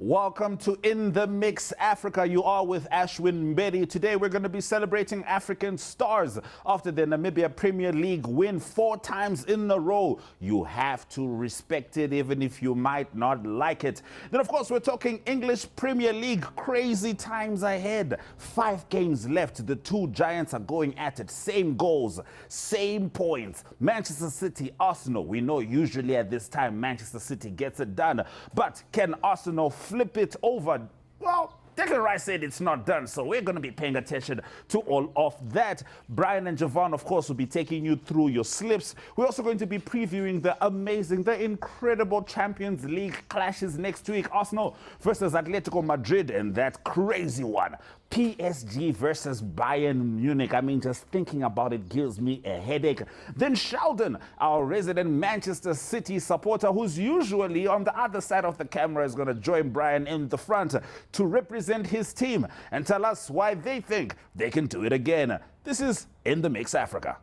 Welcome to In the Mix Africa. You are with Ashwyn and Brian. Today we're going to be celebrating African stars after the Namibia Premier League win 4 times in a row. You have to respect it even if you might not like it. Then of course we're talking English Premier League. Crazy times ahead. 5 games left. The 2 giants are going at it. Same goals, same points. Manchester City, Arsenal. We know usually at this time Manchester City gets it done. But can Arsenal flip it over? Well, Declan Rice said it's not done, so we're going to be paying attention to all of that. Brian and Jevon, of course, will be taking you through your slips. We're also going to be previewing the incredible Champions League clashes next week. Arsenal versus Atletico Madrid, and that crazy one. PSG versus Bayern Munich. I mean, just thinking about it gives me a headache. Then Shaldon, our resident Manchester City supporter, who's usually on the other side of the camera, is going to join Brian in the front to represent his team and tell us why they think they can do it again. This is In the Mix Africa.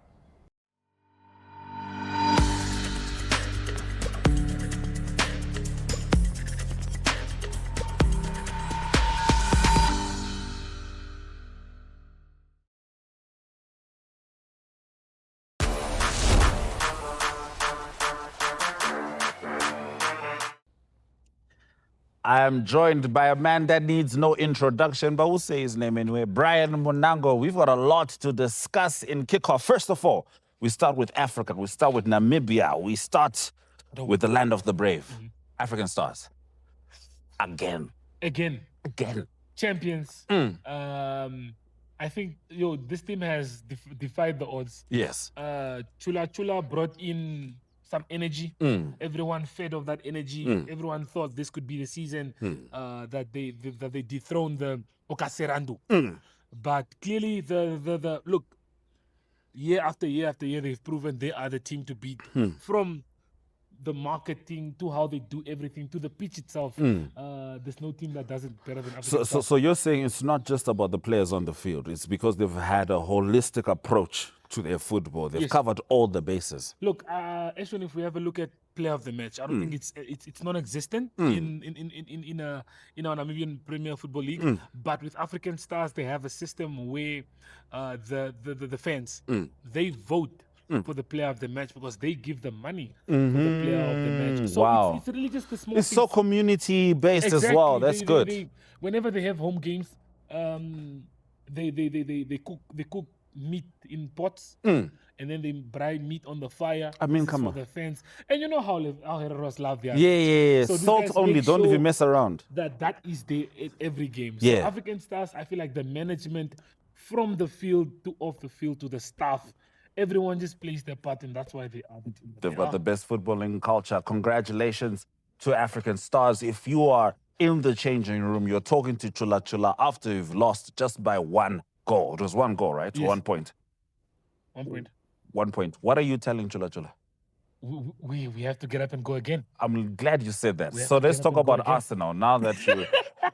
I am joined by a man that needs no introduction, but we'll say his name anyway. Brian Munango. We've got a lot to discuss in kickoff. First of all, we start with Africa. We start with Namibia. We start with the land of the brave. African stars. Again. Champions. I think this team has defied the odds. Yes. Chula brought in some energy. Everyone fed off that energy. Everyone thought this could be the season that they dethroned the Okaserandu. But clearly, the look, year after year, they've proven they are the team to beat. From the marketing to how they do everything to the pitch itself, there's no team that does it better than Africa. So you're saying it's not just about the players on the field. It's because they've had a holistic approach to their football. They've covered all the bases. Look, Ashwyn, if we have a look at player of the match, I don't think it's non-existent in our Namibian Premier Football League. But with African stars, they have a system where the fans they vote for the player of the match because they give the money for the player of the match. So it's really just the small It's things. so community-based as well. That's good. Whenever they have home games, they cook meat in pots and then they brine meat on the fire. I mean, come on. For the fans. And you know how heroes love their Yeah. So Salt only. Don't even mess around. That is every game. So Yeah. African stars, I feel like the management from the field to off the field to the staff, everyone just plays their part, and that's why they are the team. They've got the best footballing culture. Congratulations to African stars. If you are in the changing room, you're talking to Chula after you've lost just by 1 goal. It was 1 goal, right? Yes. 1 point. 1 point. 1 point. What are you telling Chula? We have to get up and go again. I'm glad you said that. So let's talk about Arsenal. Now that you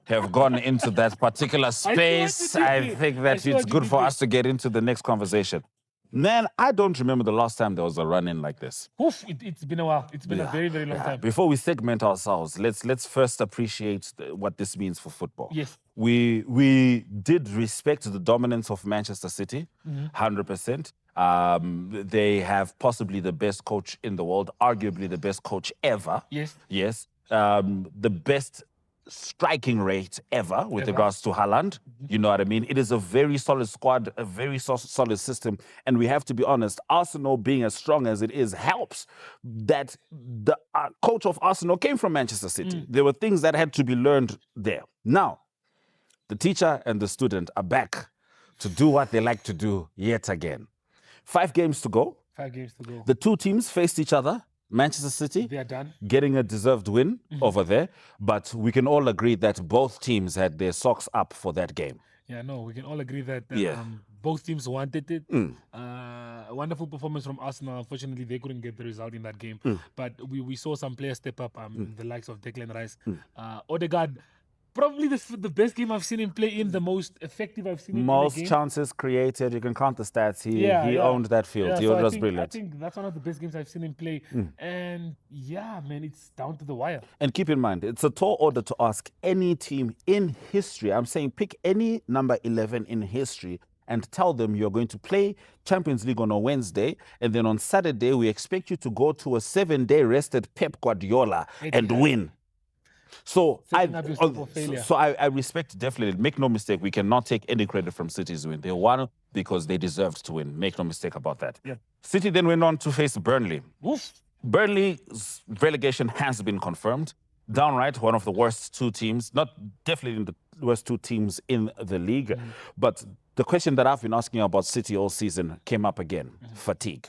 have gone into that particular space, I think that it's good for us to get into the next conversation. Man, I don't remember the last time there was a run-in like this. Oof, it's been a while. It's been a very, very long time. Before we segment ourselves, let's first appreciate what this means for football. Yes. We did respect the dominance of Manchester City, 100%. They have possibly the best coach in the world, arguably the best coach ever. Yes. The best striking rate ever with regards to Haaland. You know what I mean? It is a very solid squad, a very solid system. And we have to be honest, Arsenal being as strong as it is helps that the coach of Arsenal came from Manchester City. There were things that had to be learned there. Now, the teacher and the student are back to do what they like to do yet again. 5 games to go. 5 games to go. The 2 teams faced each other. Manchester City They are done. getting a deserved win over there, but we can all agree that both teams had their socks up for that game. Yeah, no, we can all agree that Yeah. both teams wanted it. A wonderful performance from Arsenal. Unfortunately, they couldn't get the result in that game. But we saw some players step up, the likes of Declan Rice. Odegaard Probably the best game I've seen him play in, the most effective I've seen him in Most the game. chances created. You can count the stats. He Yeah. owned that field. Yeah, He so was brilliant. I think that's one of the best games I've seen him play. And yeah, man, it's down to the wire. And keep in mind, it's a tall order to ask any team in history. I'm saying pick any number 11 in history and tell them you're going to play Champions League on a Wednesday, and then on Saturday we expect you to go to a 7-day rested Pep Guardiola and win. So I respect, definitely. Make no mistake, we cannot take any credit from City's win. They won because they deserved to win. Make no mistake about that. Yeah. City then went on to face Burnley. Oof. Burnley's relegation has been confirmed. Downright one of the worst two teams, not definitely in the worst two teams in the league. But the question that I've been asking about City all season came up again, fatigue.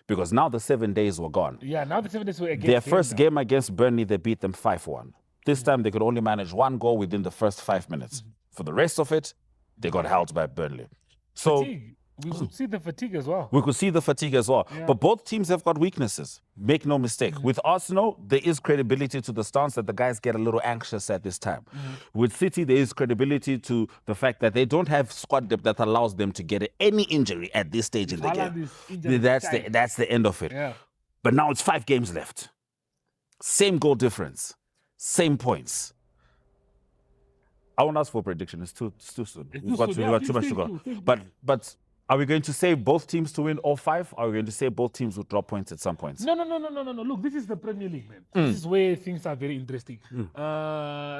Because now the 7 days were gone. Yeah, now the 7 days were against their first game against Burnley, they beat them 5-1. This time they could only manage one goal within the first 5 minutes. For the rest of it, they got held by Burnley. So fatigue. We could see the fatigue as well. We could see the fatigue as well. Yeah. But both teams have got weaknesses. Make no mistake. With Arsenal, there is credibility to the stance that the guys get a little anxious at this time. With City, there is credibility to the fact that they don't have squad depth that allows them to get any injury at this stage in the game. That's the end of it. Yeah. But now it's 5 games left. Same goal difference. Same points. I won't ask for a prediction. It's too soon. We've got too much to go. But are we going to say both teams to win all 5? Or are we going to say both teams will drop points at some points? No. Look, this is the Premier League, man. This is where things are very interesting.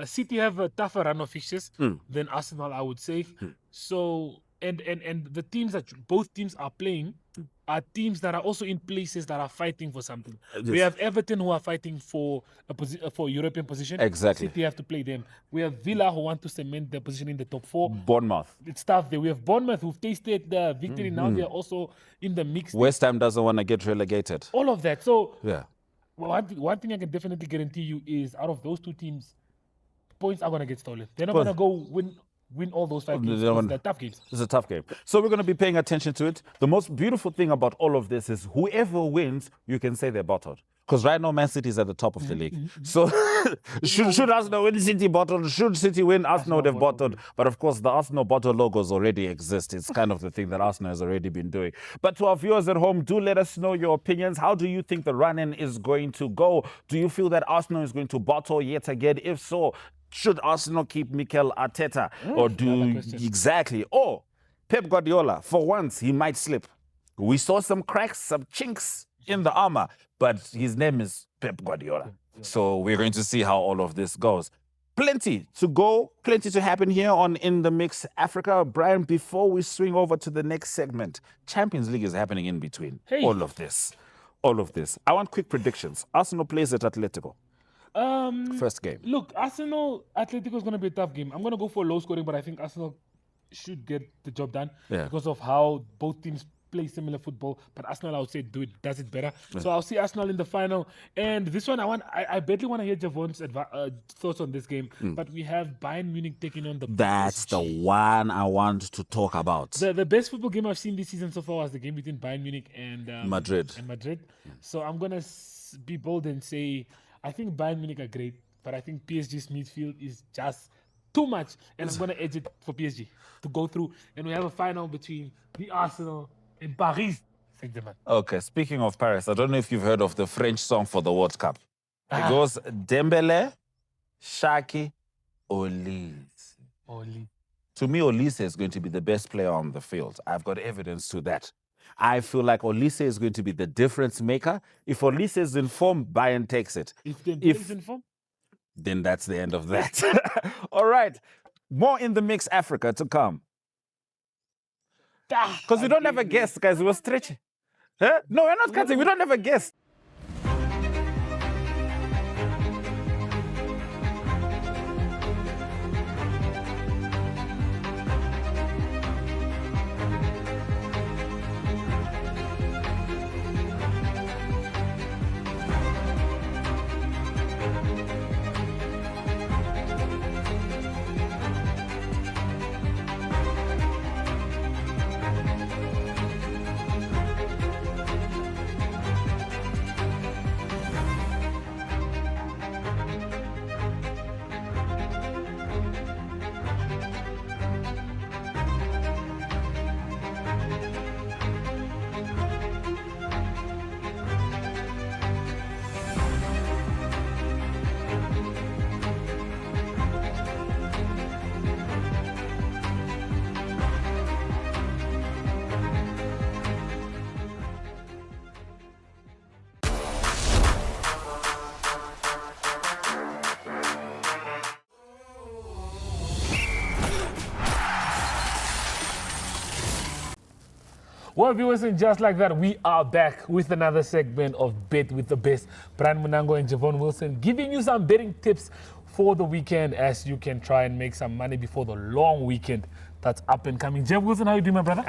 City have a tougher run of fixtures than Arsenal, I would say. So, and the teams that both teams are playing are teams that are also in places that are fighting for something. Yes. We have Everton who are fighting for a European position. Exactly. City have to play them. We have Villa who want to cement their position in the top 4. Bournemouth. It's tough there. We have Bournemouth who've tasted the victory. Now they're also in the mix. West Ham doesn't want to get relegated. All of that. So yeah. One thing I can definitely guarantee you is out of those two teams, points are going to get stolen. They're not going to go win all those 5 games. They're tough games. It's a tough game. So we're going to be paying attention to it. The most beautiful thing about all of this is whoever wins, you can say they're bottled. Because right now, Man City is at the top of the league. So should Arsenal win, City bottled? Should City win, Arsenal they've bottled? But of course, the Arsenal bottle logos already exist. It's kind of the thing that Arsenal has already been doing. But to our viewers at home, do let us know your opinions. How do you think the run-in is going to go? Do you feel that Arsenal is going to bottle yet again? If so, should Arsenal keep Mikel Arteta? Or Pep Guardiola, for once, he might slip. We saw some cracks, some chinks in the armor, but his name is Pep Guardiola. So we're going to see how all of this goes. Plenty to go, plenty to happen here on In the Mix Africa. Brian, before we swing over to the next segment, Champions League is happening in between. All of this. I want quick predictions. Arsenal plays at Atletico. First game. Look, Atletico is going to be a tough game. I'm going to go for low scoring, but I think Arsenal should get the job done because of how both teams play similar football. But Arsenal, I would say, does it better. So I'll see Arsenal in the final. And this one, I badly want to hear Jevon's thoughts on this game. But we have Bayern Munich taking on the That's PSG. The one I want to talk about. The best football game I've seen this season so far was the game between Bayern Munich and Madrid. So I'm going to be bold and say, I think Bayern Munich are great, but I think PSG's midfield is just too much. And I'm going to edge it for PSG to go through. And we have a final between the Arsenal and Paris Saint-Germain. Okay, speaking of Paris, I don't know if you've heard of the French song for the World Cup. It goes Dembele, Shaki, Olise. To me, Olise is going to be the best player on the field. I've got evidence to that. I feel like Olise is going to be the difference maker. If Olise is in form, Bayern takes it. If is in form? Then that's the end of that. All right. More In the Mix Africa to come. Because we don't have a guest, guys. We were stretching. Huh? No, we're not cutting. We don't have a guest. Well, viewers, and just like that, we are back with another segment of Bet with the Best. Brian Munango and Jevon Wilson giving you some betting tips for the weekend as you can try and make some money before the long weekend that's up and coming. Jeff Wilson, how you doing, my brother?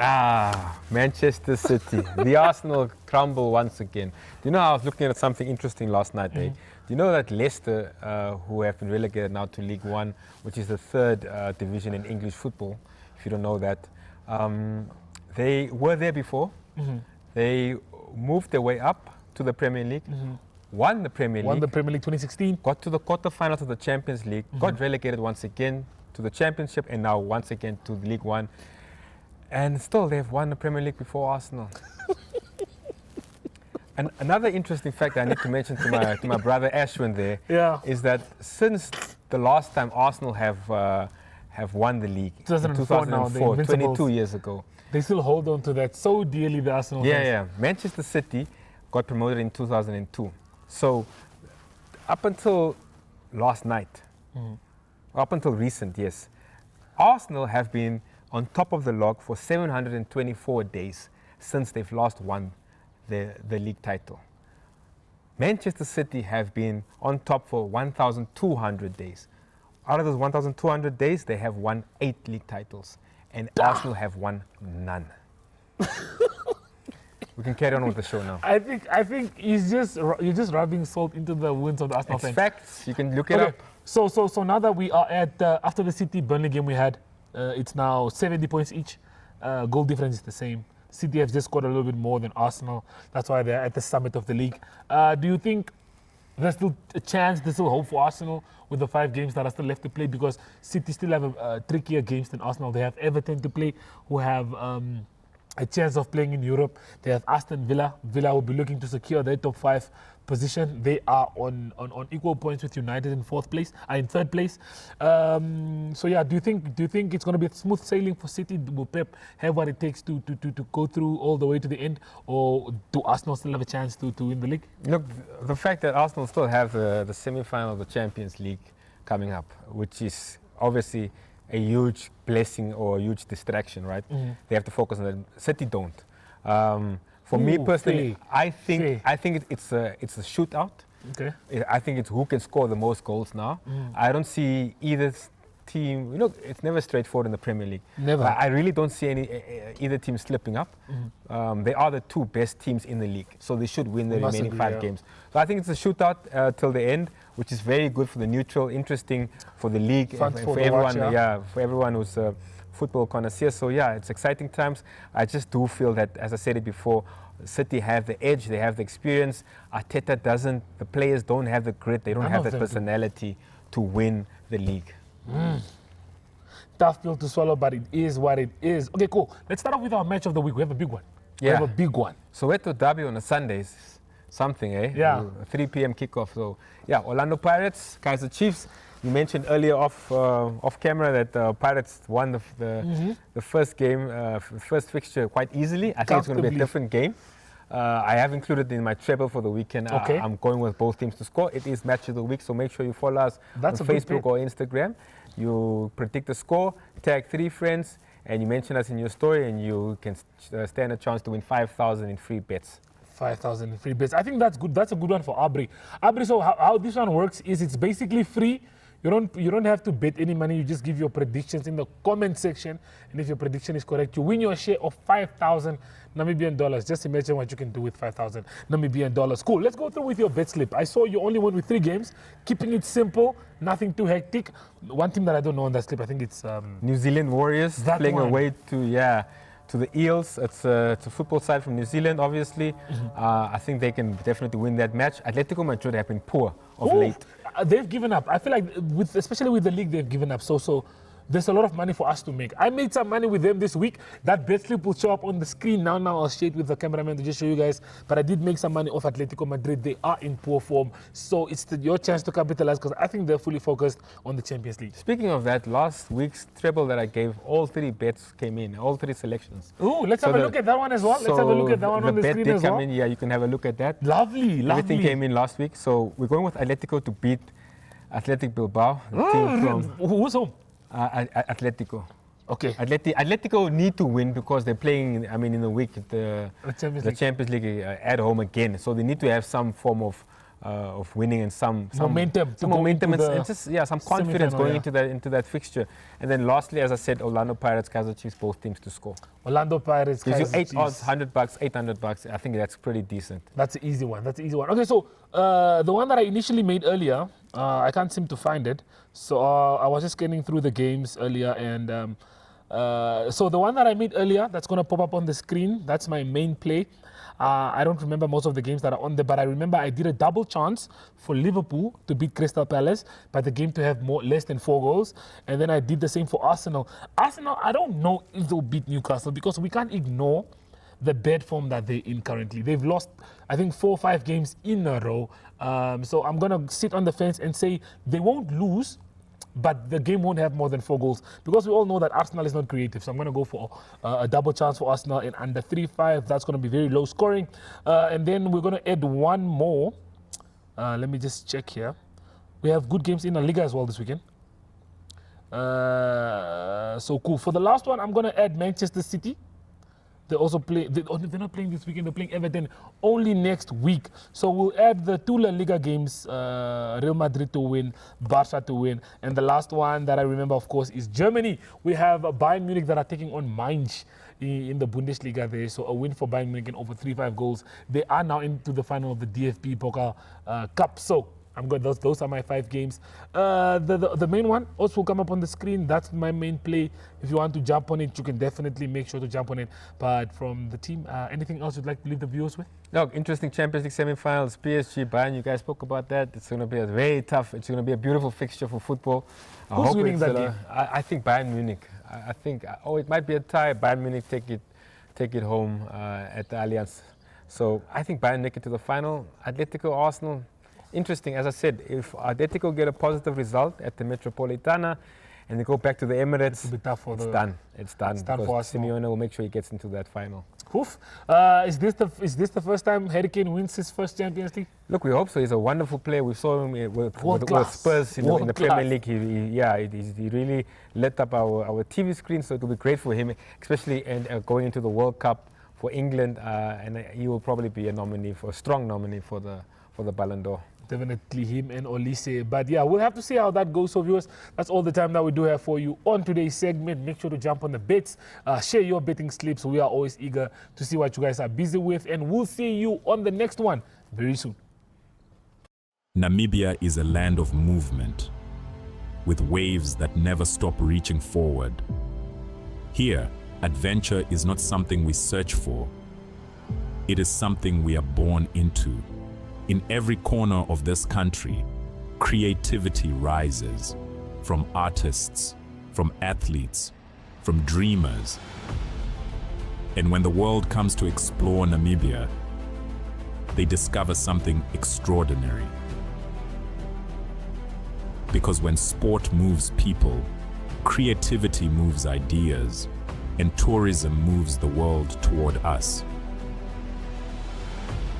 Manchester City. The Arsenal crumble once again. Do you know, I was looking at something interesting last night, eh? Do you know that Leicester, who have been relegated now to League One, which is the third division in English football, if you don't know that, they were there before. They moved their way up to the Premier League, won the Premier League. Won the Premier League 2016. Got to the quarterfinals of the Champions League, got relegated once again to the Championship, and now once again to the League One. And still, they've won the Premier League before Arsenal. And another interesting fact I need to mention to my brother Ashwyn there is that since the last time Arsenal have won the league, 2004 now, 22 years ago. They still hold on to that so dearly, the Arsenal fans. Yeah. Manchester City got promoted in 2002. So up until last night, up until recent, yes, Arsenal have been on top of the log for 724 days since they've last won the league title. Manchester City have been on top for 1,200 days. Out of those 1,200 days, they have won 8 league titles, and Arsenal have won none. We can carry on with the show now. I think you're just rubbing salt into the wounds of the Arsenal fans. It's facts. You can look it up. So now that we are at after the City Burnley game we had, it's now 70 points each. Goal difference is the same. City have just scored a little bit more than Arsenal. That's why they're at the summit of the league. Do you think there's still a chance, there's still hope for Arsenal with the 5 games that are still left to play? Because City still have trickier games than Arsenal. They have Everton to play, who have a chance of playing in Europe. They have Aston Villa. Villa will be looking to secure their top 5 position. They are on equal points with United in in third place. So yeah, do you think it's going to be smooth sailing for City? Will Pep have what it takes to go through all the way to the end, or do Arsenal still have a chance to win the league? Look, the fact that Arsenal still have the semi-final of the Champions League coming up, which is obviously a huge blessing or a huge distraction, right? They have to focus on that. City don't. For me personally, I think it's a shootout. Okay. I think it's who can score the most goals now. I don't see either team. You know, it's never straightforward in the Premier League. Never. I really don't see either team slipping up. They are the 2 best teams in the league, so they should win the remaining 5 games. So I think it's a shootout till the end, which is very good for the neutral, interesting for the league, for everyone. For everyone who's a football connoisseur. So yeah, it's exciting times. I just do feel that, as I said it before, City have the edge, they have the experience. Arteta doesn't. The players don't have the grit. They don't have the personality to win the league. Tough pill to swallow, but it is what it is. Okay, cool. Let's start off with our match of the week. We have a big one. We have a big one. Soweto Derby on a Sunday is something, eh? Yeah. 3 p.m. kickoff. So yeah, Orlando Pirates, Kaizer Chiefs. You mentioned earlier off camera that Pirates won the first game, first fixture quite easily. I think it's going to be a different game. I have included in my treble for the weekend. Okay. I'm going with both teams to score. It is match of the week, so make sure you follow us on Facebook or Instagram. You predict the score, tag 3 friends, and you mention us in your story, and you can stand a chance to win 5,000 in free bets. 5,000 in free bets. I think that's good. That's a good one for Aubrey. Aubrey, so how this one works is it's basically free. You don't have to bet any money. You just give your predictions in the comment section, and if your prediction is correct, you win your share of 5,000 Namibian dollars. Just imagine what you can do with 5,000 Namibian dollars. Cool. Let's go through with your bet slip. I saw you only went with 3 games, keeping it simple, nothing too hectic. One team that I don't know on that slip, I think it's New Zealand Warriors playing away to the Eels. It's a football side from New Zealand, obviously. I think they can definitely win that match. Atletico Madrid have been poor of late. They've given up. I feel like, especially with the league, they've given up. So there's a lot of money for us to make. I made some money with them this week. That bet slip will show up on the screen now. I'll share it with the cameraman to just show you guys. But I did make some money off Atletico Madrid. They are in poor form. So it's your chance to capitalize, because I think they're fully focused on the Champions League. Speaking of that, last week's treble that I gave, all 3 bets came in, all 3 selections. Ooh, let's have a look at that one as well. Let's have a look at that one on the screen as well. Yeah, you can have a look at that. Lovely. Everything came in last week. So we're going with Atletico to beat Athletic Bilbao. The team from who's home? Atletico. Okay. Atletico need to win because they're playing, in the week, the Champions League at home again. So they need to have some form of winning and some momentum, and just some confidence going into that fixture. And then lastly, as I said, Orlando Pirates, Kaizer Chiefs, both teams to score. Orlando Pirates, gives you Kaizer Chiefs. odds, $100, $800. I think that's pretty decent. That's an easy one. Okay, so the one that I initially made earlier, I can't seem to find it. So I was just scanning through the games earlier, and so the one that I made earlier, that's going to pop up on the screen, that's my main play. I don't remember most of the games that are on there, but I remember I did a double chance for Liverpool to beat Crystal Palace, but the game to have less than 4 goals. And then I did the same for Arsenal. Arsenal, I don't know if they'll beat Newcastle because we can't ignore the bad form that they're in currently. They've lost, I think, 4 or 5 games in a row. So I'm going to sit on the fence and say they won't lose, but the game won't have more than 4 goals because we all know that Arsenal is not creative. So I'm going to go for a double chance for Arsenal in under 3-5. That's going to be very low scoring. And then we're going to add one more. Let me just check here. We have good games in La Liga as well this weekend. So cool. For the last one, I'm going to add Manchester City. They also play, they're not playing this weekend, they're playing Everton only next week. So we'll add the 2 La Liga games, Real Madrid to win, Barca to win. And the last one that I remember, of course, is Germany. We have Bayern Munich that are taking on Mainz in the Bundesliga there. So a win for Bayern Munich and over 3-5 goals. They are now into the final of the DFB Pokal Cup. So I'm good. Those are my 5 games. The main one also will come up on the screen. That's my main play. If you want to jump on it, you can definitely make sure to jump on it. But from the team, anything else you'd like to leave the viewers with? Look, interesting Champions League semi-finals. PSG, Bayern, you guys spoke about that. It's going to be very tough. It's going to be a beautiful fixture for football. Who's winning that game? I think Bayern Munich. I think, it might be a tie. Bayern Munich take it home at the Allianz. So I think Bayern make it to the final. Atletico, Arsenal. Interesting, as I said, if Atletico get a positive result at the Metropolitana and they go back to the Emirates, it's done. It's done because Simeone will make sure he gets into that final. Oof. Is this the first time Harry Kane wins his first Champions League? Look, we hope so. He's a wonderful player. We saw him with Spurs in the Premier League. He really lit up our TV screen, so it will be great for him, especially going into the World Cup for England, and he will probably be a strong nominee for the Ballon d'Or. Definitely him and Olise. But yeah, we'll have to see how that goes. So viewers, that's all the time that we do have for you on today's segment. Make sure to jump on the bets, share your betting slips. We are always eager to see what you guys are busy with, and we'll see you on the next one very soon. Namibia is a land of movement, with waves that never stop reaching forward. Here, adventure is not something we search for. It is something we are born into. In every corner of this country, creativity rises from artists, from athletes, from dreamers. And when the world comes to explore Namibia, they discover something extraordinary. Because when sport moves people, creativity moves ideas, and tourism moves the world toward us.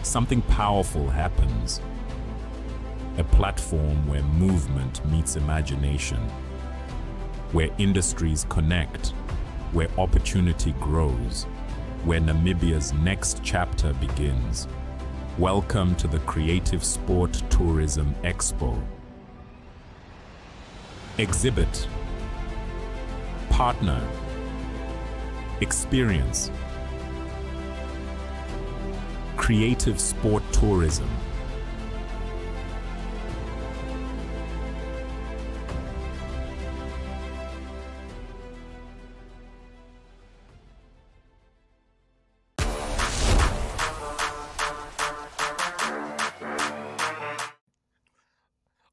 Something powerful happens. A platform where movement meets imagination, where industries connect, where opportunity grows, where Namibia's next chapter begins. Welcome to the Creative Sport Tourism Expo. Exhibit, partner, experience. Creative Sport Tourism.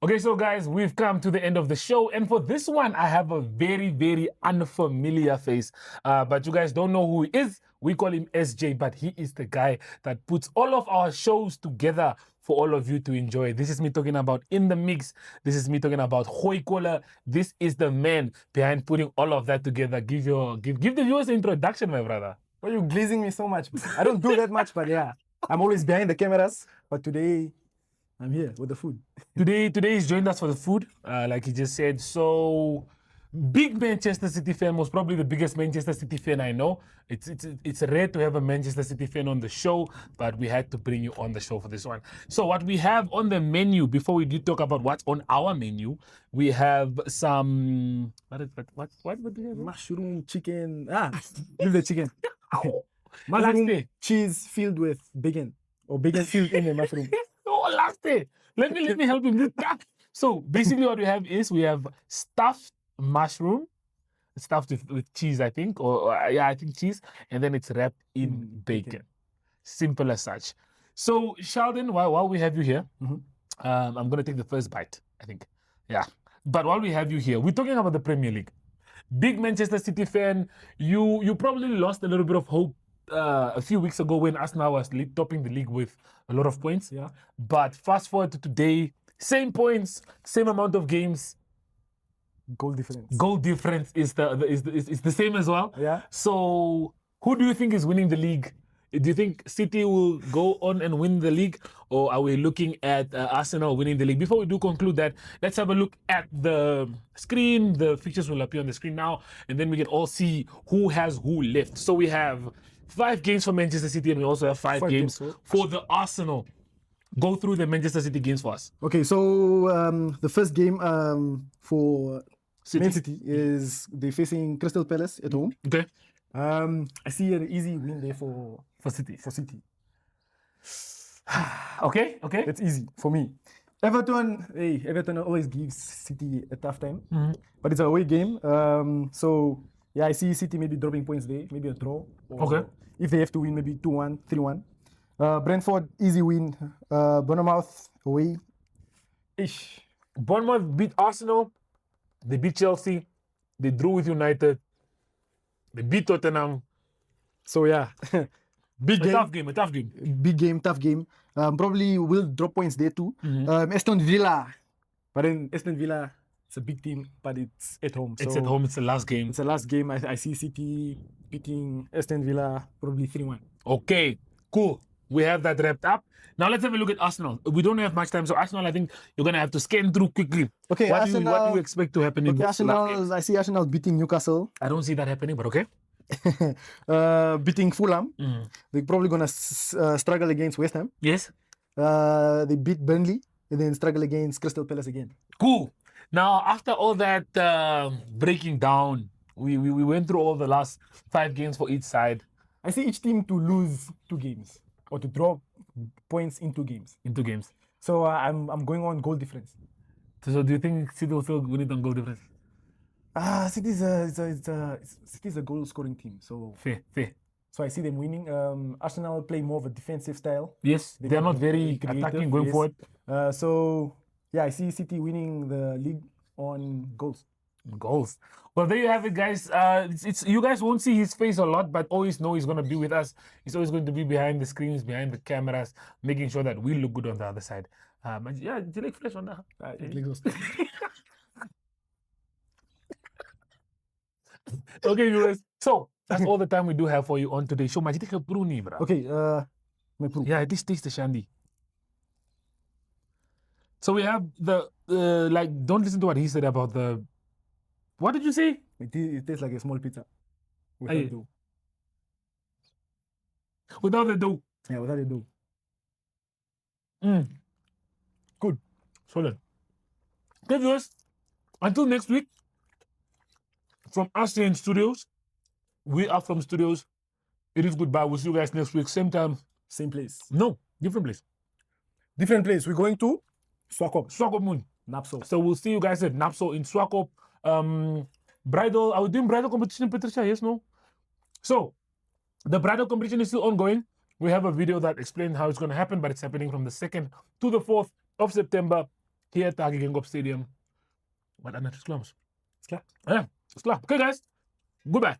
Okay, so guys, we've come to the end of the show, and for this one, I have a very, very unfamiliar face, but you guys don't know who he is. We call him SJ, but he is the guy that puts all of our shows together for all of you to enjoy. This is me talking about In the Mix. This is me talking about Hoikola. This is the man behind putting all of that together. Give the viewers an introduction, my brother. Why are you glazing me so much? I don't do that much, but yeah, I'm always behind the cameras. But today, I'm here with the food. Today he's joined us for the food, like he just said. So big Manchester City fan, most probably the biggest Manchester City fan I know. It's rare to have a Manchester City fan on the show, but we had to bring you on the show for this one. So what we have on the menu, before we do talk about what's on our menu, we have some what do we have? Mushroom, chicken. Leave the chicken. Mushroom, cheese filled with bacon. Or bacon filled in the mushroom. Oh, last day. Let me help him. So basically what we have stuffed mushroom, stuffed with cheese, I think. I think cheese. And then it's wrapped in bacon. Simple as such. So Shaldon, while we have you here, I'm going to take the first bite, I think. Yeah. But while we have you here, we're talking about the Premier League. Big Manchester City fan. You probably lost a little bit of hope a few weeks ago when Arsenal was topping the league with a lot of points. Yeah. But fast forward to today, same points, same amount of games. Goal difference. Goal difference is the same as well. Yeah. So who do you think is winning the league? Do you think City will go on and win the league, or are we looking at Arsenal winning the league? Before we do conclude that, let's have a look at the screen. The fixtures will appear on the screen now, and then we can all see who has who left. So we have 5 games for Manchester City, and we also have 5 games for the Arsenal. Go through the Manchester City games for us. Okay, so the first game for Man City is they're facing Crystal Palace at home. Okay. I see an easy win there for City. Okay. Okay. That's easy for me. Everton always gives City a tough time, but it's a away game. So yeah, I see City maybe dropping points there, maybe a draw. Okay. If they have to win, maybe 2-1, 3-1. Brentford, easy win. Bournemouth, away. Bournemouth beat Arsenal. They beat Chelsea. They drew with United. They beat Tottenham. So yeah, big game. A tough game. Big game, tough game. Probably will drop points there too. Aston Villa. But then Aston Villa, it's a big team, but it's at home. It's at home. It's the last game. It's the last game. I see City beating Aston Villa probably 3-1. Okay, cool. We have that wrapped up. Now let's have a look at Arsenal. We don't have much time, so Arsenal, I think you're going to have to scan through quickly. Okay, what do you expect to happen in the last game? I see Arsenal beating Newcastle. I don't see that happening, but okay. Beating Fulham. They're probably going to struggle against West Ham. Yes. They beat Burnley and then struggle against Crystal Palace again. Cool. Now, after all that breaking down, we went through all the last 5 games for each side. I see each team to lose 2 games or to draw points in 2 games. So I'm going on goal difference. So do you think City will still win it on goal difference? City's a goal scoring team. So fair. So I see them winning. Arsenal play more of a defensive style. Yes, they're not very attacking going forward. So yeah, I see City winning the league on goals. Well, there you have it, guys. It's you guys won't see his face a lot, but always know he's going to be with us. He's always going to be behind the screens, behind the cameras, making sure that we look good on the other side. Yeah, do you like flesh on that? Okay, viewers. So that's all the time we do have for you on today's show. Okay, yeah, this is the Shandy. So we have the don't listen to what he said about the. What did you say? It tastes like a small pizza. Without dough. Without the dough. Yeah, without the dough. Good. Solid. Okay, viewers. Until next week, from us here in studios, we are from studios. It is goodbye. We'll see you guys next week. Same time. Same place. No, different place. We're going to Swakop Moon. Napso. So we'll see you guys at Napso in Swakop. Bridal, are we doing bridal competition in Patricia? Yes, no? So, the bridal competition is still ongoing. We have a video that explains how it's going to happen, but it's happening from the 2nd to the 4th of September here at the Gengop Stadium. But I'm not close. It's clear. Yeah, it's clear. Okay, guys. Goodbye.